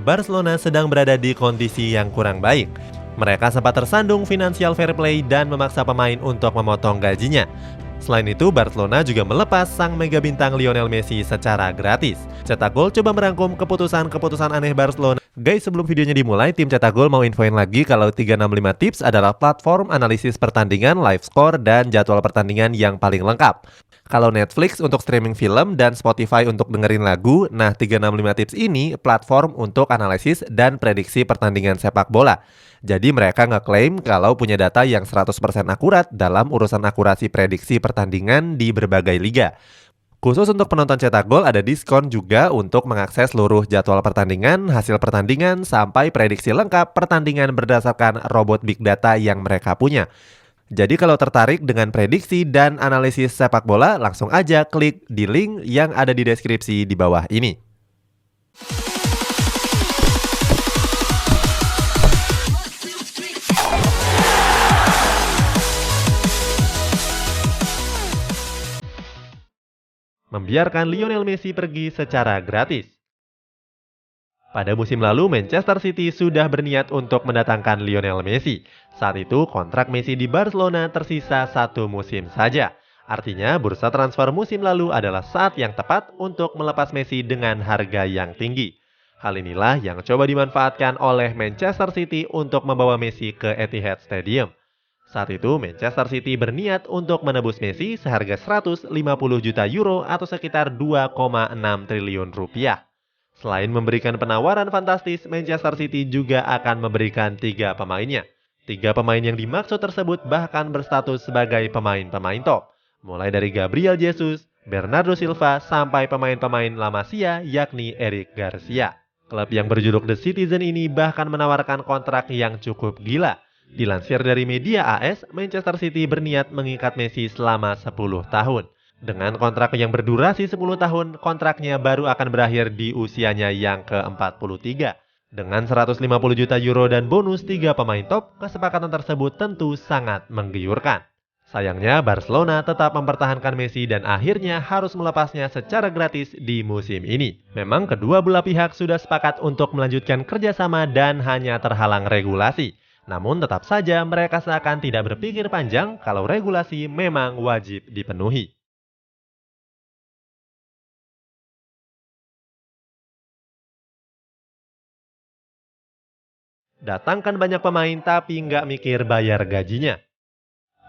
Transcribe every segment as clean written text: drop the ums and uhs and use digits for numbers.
Barcelona sedang berada di kondisi yang kurang baik. Mereka sempat tersandung financial fair play dan memaksa pemain untuk memotong gajinya. Selain itu, Barcelona juga melepas sang mega bintang Lionel Messi secara gratis. Cetak Gol coba merangkum keputusan-keputusan aneh Barcelona. Guys, sebelum videonya dimulai, tim Cetak Gol mau infoin lagi kalau 365 Tips adalah platform analisis pertandingan, live score, dan jadwal pertandingan yang paling lengkap. Kalau Netflix untuk streaming film dan Spotify untuk dengerin lagu, nah 365 Tips ini platform untuk analisis dan prediksi pertandingan sepak bola. Jadi mereka ngeklaim kalau punya data yang 100% akurat dalam urusan akurasi prediksi pertandingan di berbagai liga. Khusus untuk penonton Cetak Gol ada diskon juga untuk mengakses seluruh jadwal pertandingan, hasil pertandingan, sampai prediksi lengkap pertandingan berdasarkan robot big data yang mereka punya. Jadi kalau tertarik dengan prediksi dan analisis sepak bola, langsung aja klik di link yang ada di deskripsi di bawah ini. Membiarkan Lionel Messi pergi secara gratis. Pada musim lalu, Manchester City sudah berniat untuk mendatangkan Lionel Messi. Saat itu, kontrak Messi di Barcelona tersisa 1 musim saja. Artinya, bursa transfer musim lalu adalah saat yang tepat untuk melepas Messi dengan harga yang tinggi. Hal inilah yang coba dimanfaatkan oleh Manchester City untuk membawa Messi ke Etihad Stadium. Saat itu, Manchester City berniat untuk menebus Messi seharga 150 juta euro atau sekitar 2,6 triliun rupiah. Selain memberikan penawaran fantastis, Manchester City juga akan memberikan 3 pemainnya. 3 pemain yang dimaksud tersebut bahkan berstatus sebagai pemain-pemain top. Mulai dari Gabriel Jesus, Bernardo Silva, sampai pemain-pemain La Masia yakni Eric Garcia. Klub yang berjuluk The Citizen ini bahkan menawarkan kontrak yang cukup gila. Dilansir dari media AS, Manchester City berniat mengikat Messi selama 10 tahun. Dengan kontrak yang berdurasi 10 tahun, kontraknya baru akan berakhir di usianya yang ke-43. Dengan 150 juta euro dan bonus 3 pemain top, kesepakatan tersebut tentu sangat menggiurkan. Sayangnya, Barcelona tetap mempertahankan Messi dan akhirnya harus melepasnya secara gratis di musim ini. Memang kedua belah pihak sudah sepakat untuk melanjutkan kerjasama dan hanya terhalang regulasi. Namun tetap saja mereka seakan tidak berpikir panjang kalau regulasi memang wajib dipenuhi. Datangkan banyak pemain tapi nggak mikir bayar gajinya.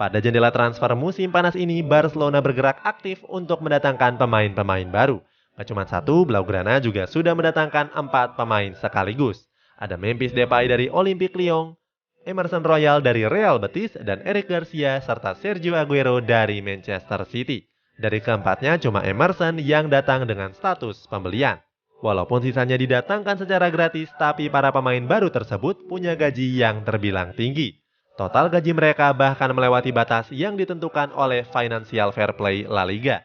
Pada jendela transfer musim panas ini, Barcelona bergerak aktif untuk mendatangkan pemain-pemain baru. Gak cuma satu, Blaugrana juga sudah mendatangkan 4 pemain sekaligus. Ada Memphis Depay dari Olympique Lyon, Emerson Royal dari Real Betis, dan Eric Garcia serta Sergio Aguero dari Manchester City. Dari keempatnya, cuma Emerson yang datang dengan status pembelian. Walaupun sisanya didatangkan secara gratis, tapi para pemain baru tersebut punya gaji yang terbilang tinggi. Total gaji mereka bahkan melewati batas yang ditentukan oleh Financial Fair Play La Liga.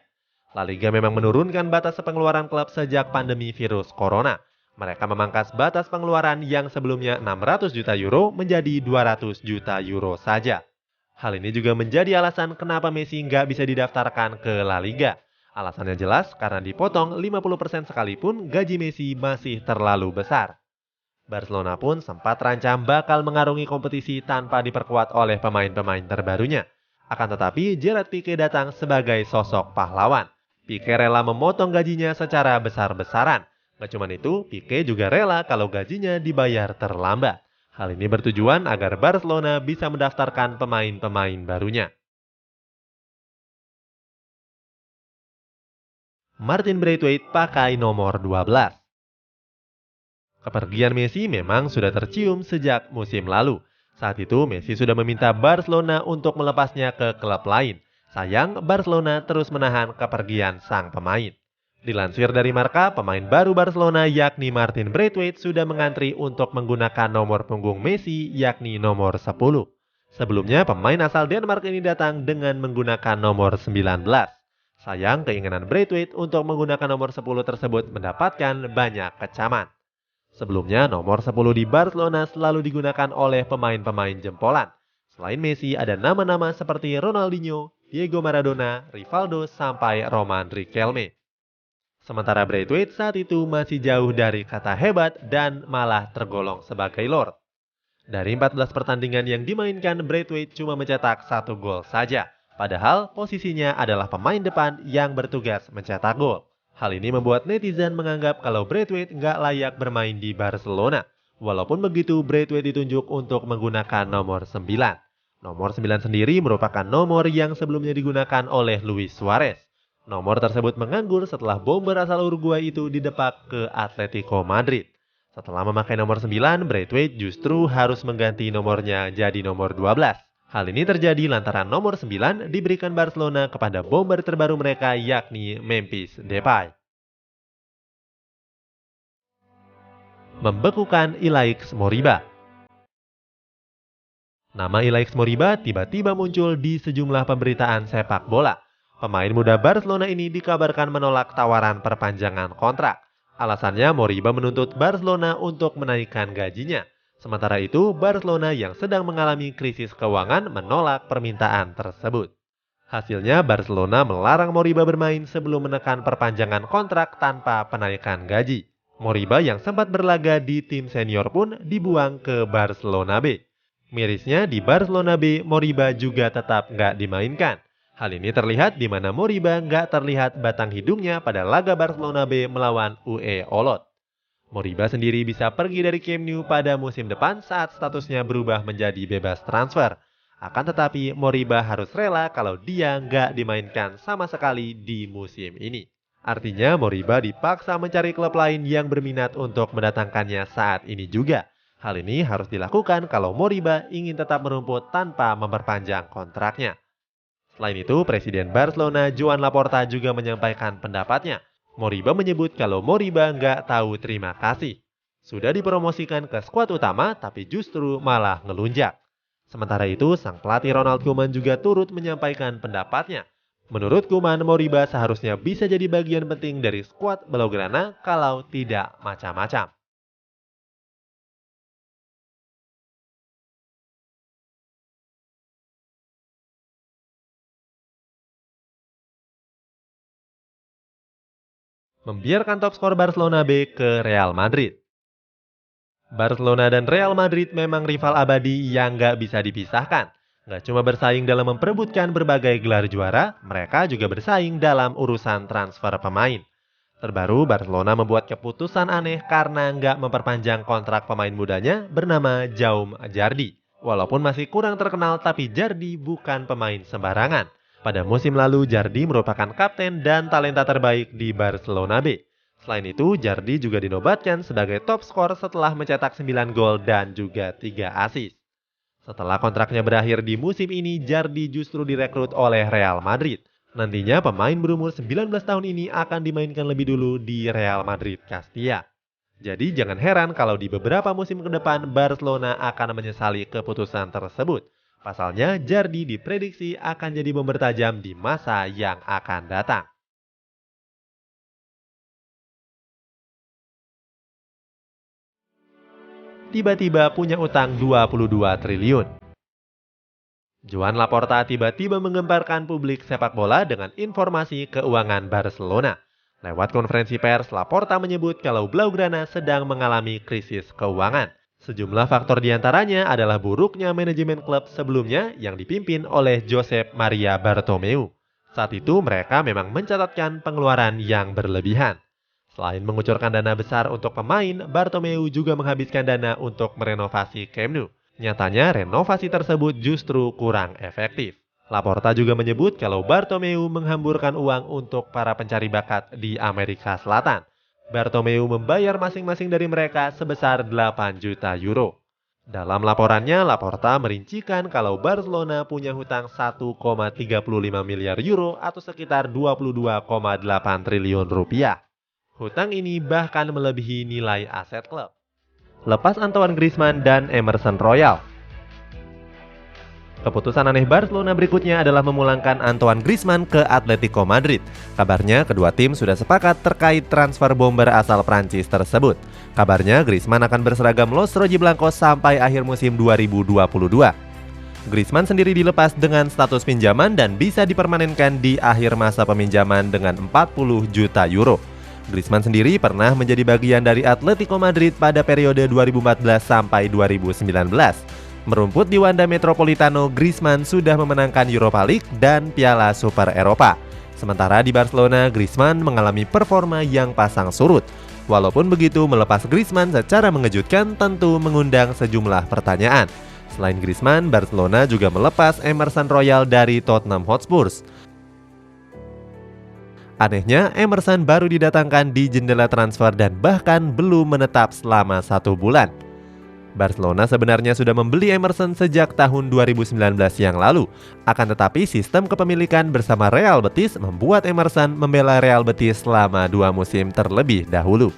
La Liga memang menurunkan batas pengeluaran klub sejak pandemi virus corona. Mereka memangkas batas pengeluaran yang sebelumnya 600 juta euro menjadi 200 juta euro saja. Hal ini juga menjadi alasan kenapa Messi nggak bisa didaftarkan ke La Liga. Alasannya jelas karena dipotong 50% sekalipun gaji Messi masih terlalu besar. Barcelona pun sempat terancam bakal mengarungi kompetisi tanpa diperkuat oleh pemain-pemain terbarunya. Akan tetapi Gerard Pique datang sebagai sosok pahlawan. Pique rela memotong gajinya secara besar-besaran. Gak cuma itu, Pique juga rela kalau gajinya dibayar terlambat. Hal ini bertujuan agar Barcelona bisa mendaftarkan pemain-pemain barunya. Martin Braithwaite pakai nomor 12. Kepergian Messi memang sudah tercium sejak musim lalu. Saat itu Messi sudah meminta Barcelona untuk melepasnya ke klub lain. Sayang, Barcelona terus menahan kepergian sang pemain. Dilansir dari Marca, pemain baru Barcelona yakni Martin Braithwaite sudah mengantri untuk menggunakan nomor punggung Messi yakni nomor 10. Sebelumnya pemain asal Denmark ini datang dengan menggunakan nomor 19. Sayang, keinginan Braithwaite untuk menggunakan nomor 10 tersebut mendapatkan banyak kecaman. Sebelumnya, nomor 10 di Barcelona selalu digunakan oleh pemain-pemain jempolan. Selain Messi, ada nama-nama seperti Ronaldinho, Diego Maradona, Rivaldo, sampai Roman Riquelme. Sementara Braithwaite saat itu masih jauh dari kata hebat dan malah tergolong sebagai Lord. Dari 14 pertandingan yang dimainkan, Braithwaite cuma mencetak 1 gol saja. Padahal posisinya adalah pemain depan yang bertugas mencetak gol. Hal ini membuat netizen menganggap kalau Braithwaite nggak layak bermain di Barcelona. Walaupun begitu, Braithwaite ditunjuk untuk menggunakan nomor 9. Nomor 9 sendiri merupakan nomor yang sebelumnya digunakan oleh Luis Suarez. Nomor tersebut menganggur setelah bomber asal Uruguay itu didepak ke Atletico Madrid. Setelah memakai nomor 9, Braithwaite justru harus mengganti nomornya jadi nomor 12. Hal ini terjadi lantaran nomor 9 diberikan Barcelona kepada bomber terbaru mereka yakni Memphis Depay. Membekukan Ilaix Moriba. Nama Ilaix Moriba tiba-tiba muncul di sejumlah pemberitaan sepak bola. Pemain muda Barcelona ini dikabarkan menolak tawaran perpanjangan kontrak. Alasannya Moriba menuntut Barcelona untuk menaikkan gajinya. Sementara itu, Barcelona yang sedang mengalami krisis keuangan menolak permintaan tersebut. Hasilnya, Barcelona melarang Moriba bermain sebelum menekan perpanjangan kontrak tanpa penaikan gaji. Moriba yang sempat berlaga di tim senior pun dibuang ke Barcelona B. Mirisnya, di Barcelona B, Moriba juga tetap nggak dimainkan. Hal ini terlihat di mana Moriba nggak terlihat batang hidungnya pada laga Barcelona B melawan UE Olot. Moriba sendiri bisa pergi dari Camp Nou pada musim depan saat statusnya berubah menjadi bebas transfer. Akan tetapi Moriba harus rela kalau dia nggak dimainkan sama sekali di musim ini. Artinya Moriba dipaksa mencari klub lain yang berminat untuk mendatangkannya saat ini juga. Hal ini harus dilakukan kalau Moriba ingin tetap merumput tanpa memperpanjang kontraknya. Selain itu, Presiden Barcelona Joan Laporta juga menyampaikan pendapatnya. Moriba menyebut kalau Moriba nggak tahu terima kasih. Sudah dipromosikan ke skuad utama, tapi justru malah ngelunjak. Sementara itu, sang pelatih Ronald Koeman juga turut menyampaikan pendapatnya. Menurut Koeman, Moriba seharusnya bisa jadi bagian penting dari skuad Blaugrana kalau tidak macam-macam. Membiarkan top skor Barcelona B ke Real Madrid. Barcelona dan Real Madrid memang rival abadi yang nggak bisa dipisahkan. Nggak cuma bersaing dalam memperebutkan berbagai gelar juara, mereka juga bersaing dalam urusan transfer pemain. Terbaru, Barcelona membuat keputusan aneh karena nggak memperpanjang kontrak pemain mudanya bernama Jaume Jardi. Walaupun masih kurang terkenal, tapi Jardi bukan pemain sembarangan. Pada musim lalu, Jardi merupakan kapten dan talenta terbaik di Barcelona B. Selain itu, Jardi juga dinobatkan sebagai top skor setelah mencetak 9 gol dan juga 3 assist. Setelah kontraknya berakhir di musim ini, Jardi justru direkrut oleh Real Madrid. Nantinya pemain berumur 19 tahun ini akan dimainkan lebih dulu di Real Madrid Castilla. Jadi jangan heran kalau di beberapa musim ke depan Barcelona akan menyesali keputusan tersebut. Pasalnya, Jardi diprediksi akan jadi bomber tajam di masa yang akan datang. Tiba-tiba punya utang 22 triliun. Joan Laporta tiba-tiba menggemparkan publik sepak bola dengan informasi keuangan Barcelona. Lewat konferensi pers, Laporta menyebut kalau Blaugrana sedang mengalami krisis keuangan. Sejumlah faktor diantaranya adalah buruknya manajemen klub sebelumnya yang dipimpin oleh Josep Maria Bartomeu. Saat itu mereka memang mencatatkan pengeluaran yang berlebihan. Selain mengucurkan dana besar untuk pemain, Bartomeu juga menghabiskan dana untuk merenovasi Camp Nou. Nyatanya renovasi tersebut justru kurang efektif. Laporta juga menyebut kalau Bartomeu menghamburkan uang untuk para pencari bakat di Amerika Selatan. Bartomeu membayar masing-masing dari mereka sebesar 8 juta euro. Dalam laporannya, Laporta merincikan kalau Barcelona punya hutang 1,35 miliar euro atau sekitar 22,8 triliun rupiah. Hutang ini bahkan melebihi nilai aset klub. Lepas Antoine Griezmann dan Emerson Royal. Keputusan aneh Barcelona berikutnya adalah memulangkan Antoine Griezmann ke Atletico Madrid. Kabarnya kedua tim sudah sepakat terkait transfer bomber asal Prancis tersebut. Kabarnya Griezmann akan berseragam Los Rojiblancos sampai akhir musim 2022. Griezmann sendiri dilepas dengan status pinjaman dan bisa dipermanenkan di akhir masa peminjaman dengan 40 juta euro. Griezmann sendiri pernah menjadi bagian dari Atletico Madrid pada periode 2014 sampai 2019. Merumput di Wanda Metropolitano, Griezmann sudah memenangkan Europa League dan Piala Super Eropa. Sementara di Barcelona, Griezmann mengalami performa yang pasang surut. Walaupun begitu, melepas Griezmann secara mengejutkan tentu mengundang sejumlah pertanyaan. Selain Griezmann, Barcelona juga melepas Emerson Royal dari Tottenham Hotspur. Anehnya, Emerson baru didatangkan di jendela transfer dan bahkan belum menetap selama 1 bulan. Barcelona sebenarnya sudah membeli Emerson sejak tahun 2019 yang lalu. Akan tetapi sistem kepemilikan bersama Real Betis membuat Emerson membela Real Betis selama 2 musim terlebih dahulu.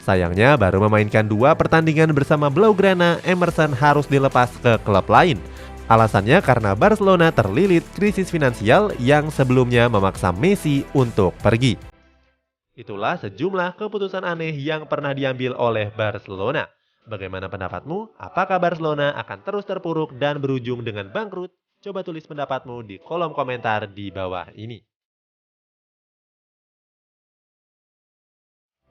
Sayangnya baru memainkan 2 pertandingan bersama Blaugrana, Emerson harus dilepas ke klub lain. Alasannya karena Barcelona terlilit krisis finansial yang sebelumnya memaksa Messi untuk pergi. Itulah sejumlah keputusan aneh yang pernah diambil oleh Barcelona. Bagaimana pendapatmu? Apakah Barcelona akan terus terpuruk dan berujung dengan bangkrut? Coba tulis pendapatmu di kolom komentar di bawah ini.